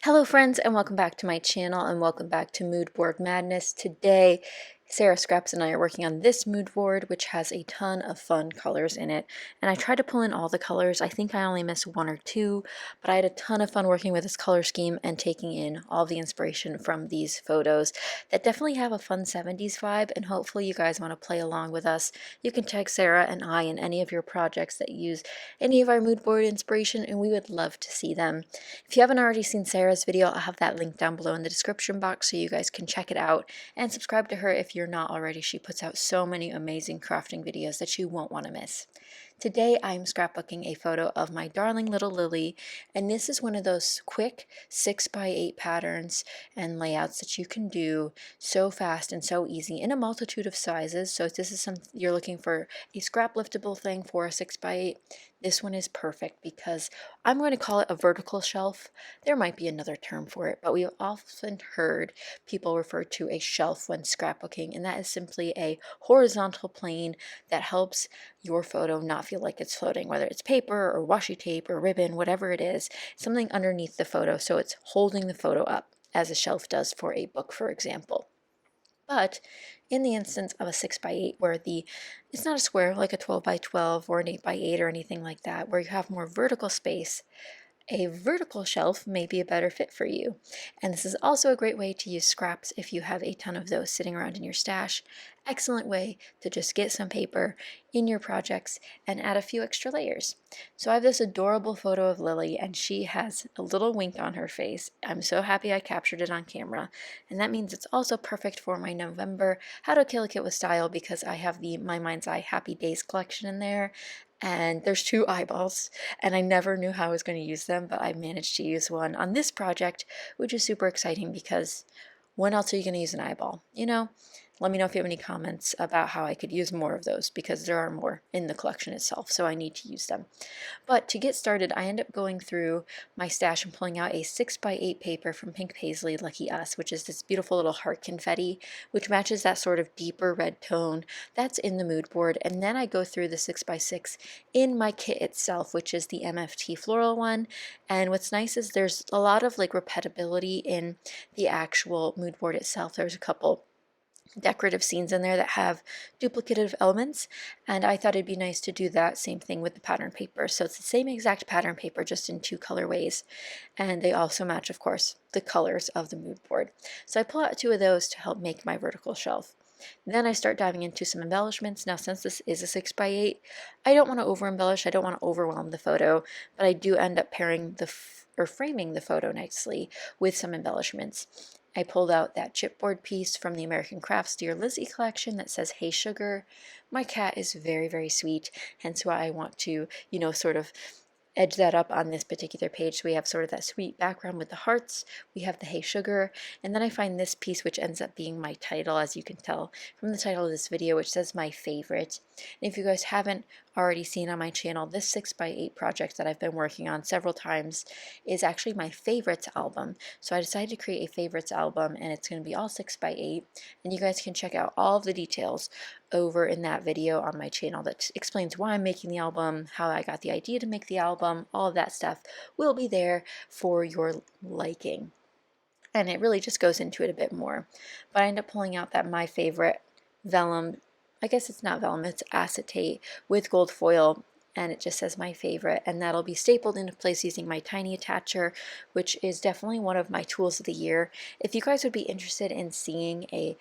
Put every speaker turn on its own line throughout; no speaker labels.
Hello friends, and welcome back to my channel, and welcome back to Mood Board Madness. Today Sarah, Scraps, and I are working on this mood board, which has a ton of fun colors in it, and I tried to pull in all the colors. I think I only missed one or two, but I had a ton of fun working with this color scheme and taking in all the inspiration from these photos that definitely have a fun 70s vibe, and hopefully you guys want to play along with us. You can tag Sarah and I in any of your projects that use any of our mood board inspiration, and we would love to see them. If you haven't already seen Sarah's video, I'll have that link down below in the description box so you guys can check it out, and subscribe to her if you're not already. She puts out so many amazing crafting videos that you won't want to miss. Today I'm scrapbooking a photo of my darling little Lily, and this is one of those quick 6x8 patterns and layouts that you can do so fast and so easy in a multitude of sizes. So if this is something you're looking for, a scrap liftable thing for a 6x8, this one is perfect because I'm going to call it a vertical shelf. There might be another term for it, but we've often heard people refer to a shelf when scrapbooking, and that is simply a horizontal plane that helps your photo not feel like it's floating, whether it's paper or washi tape or ribbon, whatever it is, something underneath the photo so it's holding the photo up as a shelf does for a book, for example. But in the instance of a 6x8 where it's not a square like a 12x12 or an 8x8 or anything like that, where you have more vertical space, a vertical shelf may be a better fit for you. And this is also a great way to use scraps if you have a ton of those sitting around in your stash. Excellent way to just get some paper in your projects and add a few extra layers. So I have this adorable photo of Lily, and she has a little wink on her face. I'm so happy I captured it on camera, and that means it's also perfect for my November How to Kill a Kit with Style, because I have the My Mind's Eye Happy Days collection in there, and there's two eyeballs, and I never knew how I was going to use them, but I managed to use one on this project, which is super exciting because when else are you going to use an eyeball? Let me know if you have any comments about how I could use more of those, because there are more in the collection itself, so I need to use them. But to get started, I end up going through my stash and pulling out a 6x8 paper from Pink Paisley Lucky Us, which is this beautiful little heart confetti, which matches that sort of deeper red tone that's in the mood board. And then I go through the 6x6 in my kit itself, which is the MFT floral one. And what's nice is there's a lot of repetibility in the actual mood board itself. There's a couple decorative scenes in there that have duplicative elements, and I thought it'd be nice to do that same thing with the pattern paper. So it's the same exact pattern paper, just in two colorways, and they also match, of course, the colors of the mood board. So I pull out two of those to help make my vertical shelf. Then I start diving into some embellishments. Now, since this is a 6x8, I don't want to over embellish, I don't want to overwhelm the photo, but I do end up pairing or framing the photo nicely with some embellishments. I pulled out that chipboard piece from the American Crafts Dear Lizzie collection that says "Hey Sugar." My cat is very, very sweet, hence why I want to, sort of edge that up on this particular page. So we have sort of that sweet background with the hearts, we have the "Hey Sugar," and then I find this piece, which ends up being my title, as you can tell from the title of this video, which says "My Favorite." And if you guys haven't already seen on my channel, this 6x8 project that I've been working on several times is actually my favorites album. So I decided to create a favorites album, and it's going to be all 6x8, and you guys can check out all of the details over in that video on my channel that explains why I'm making the album, how I got the idea to make the album. All of that stuff will be there for your liking, and it really just goes into it a bit more. But I end up pulling out that My Favorite vellum, I guess it's not vellum, it's acetate with gold foil, and it just says "My Favorite," and that'll be stapled into place using my tiny attacher, which is definitely one of my tools of the year. If you guys would be interested in seeing a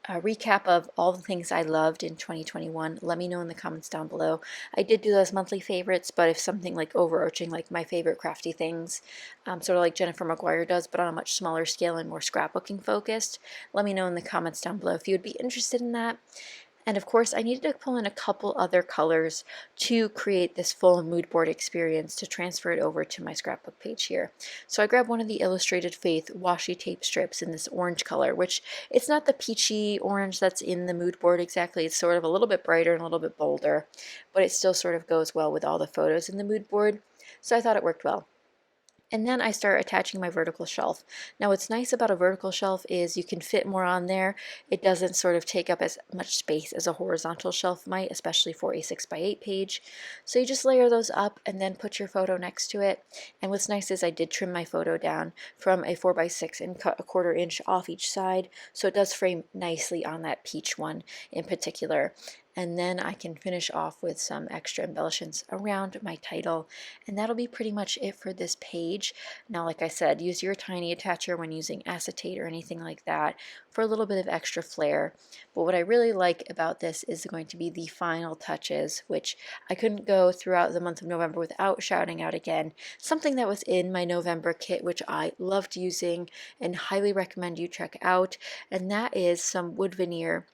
recap of all the things I loved in 2021, let me know in the comments down below. I did do those monthly favorites, but if something overarching, like my favorite crafty things, sort of like Jennifer McGuire does, but on a much smaller scale and more scrapbooking focused, let me know in the comments down below if you would be interested in that. And of course, I needed to pull in a couple other colors to create this full mood board experience, to transfer it over to my scrapbook page here. So I grabbed one of the Illustrated Faith washi tape strips in this orange color, which it's not the peachy orange that's in the mood board exactly. It's sort of a little bit brighter and a little bit bolder, but it still sort of goes well with all the photos in the mood board. So I thought it worked well. And then I start attaching my vertical shelf. Now what's nice about a vertical shelf is you can fit more on there. It doesn't sort of take up as much space as a horizontal shelf might, especially for a 6x8 page. So you just layer those up and then put your photo next to it. And what's nice is I did trim my photo down from a 4x6 and cut a 1/4 inch off each side, so it does frame nicely on that peach one in particular. And then I can finish off with some extra embellishments around my title, and that'll be pretty much it for this page. Now, like I said, use your tiny attacher when using acetate or anything like that for a little bit of extra flair. But what I really like about this is going to be the final touches, which I couldn't go throughout the month of November without shouting out again. Something that was in my November kit, which I loved using and highly recommend you check out, and that is some wood veneer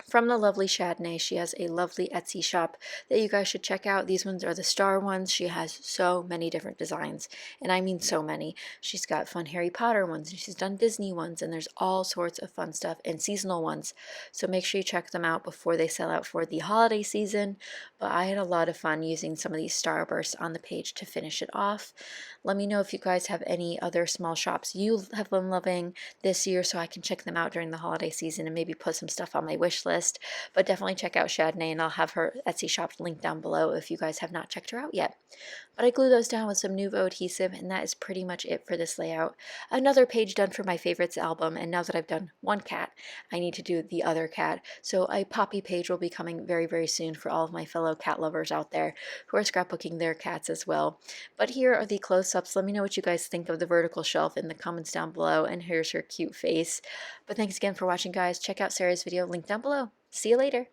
from the lovely Chardonnay. She has a lovely Etsy shop that you guys should check out. These ones are the star ones. She has so many different designs, and I mean so many. She's got fun Harry Potter ones, and she's done Disney ones, and there's all sorts of fun stuff and seasonal ones. So make sure you check them out before they sell out for the holiday season. But I had a lot of fun using some of these starbursts on the page to finish it off. Let me know if you guys have any other small shops you have been loving this year so I can check them out during the holiday season and maybe put some stuff on my wish list. But definitely check out Chardonnay, and I'll have her Etsy shop linked down below if you guys have not checked her out yet. But I glue those down with some Nuvo adhesive, and that is pretty much it for this layout. Another page done for my favorites album, and now that I've done one cat, I need to do the other cat. So a Poppy page will be coming very, very soon for all of my fellow cat lovers out there who are scrapbooking their cats as well. But here are the close-ups. Let me know what you guys think of the vertical shelf in the comments down below, and here's her cute face. But thanks again for watching, guys. Check out Sarah's video linked down below. See you later.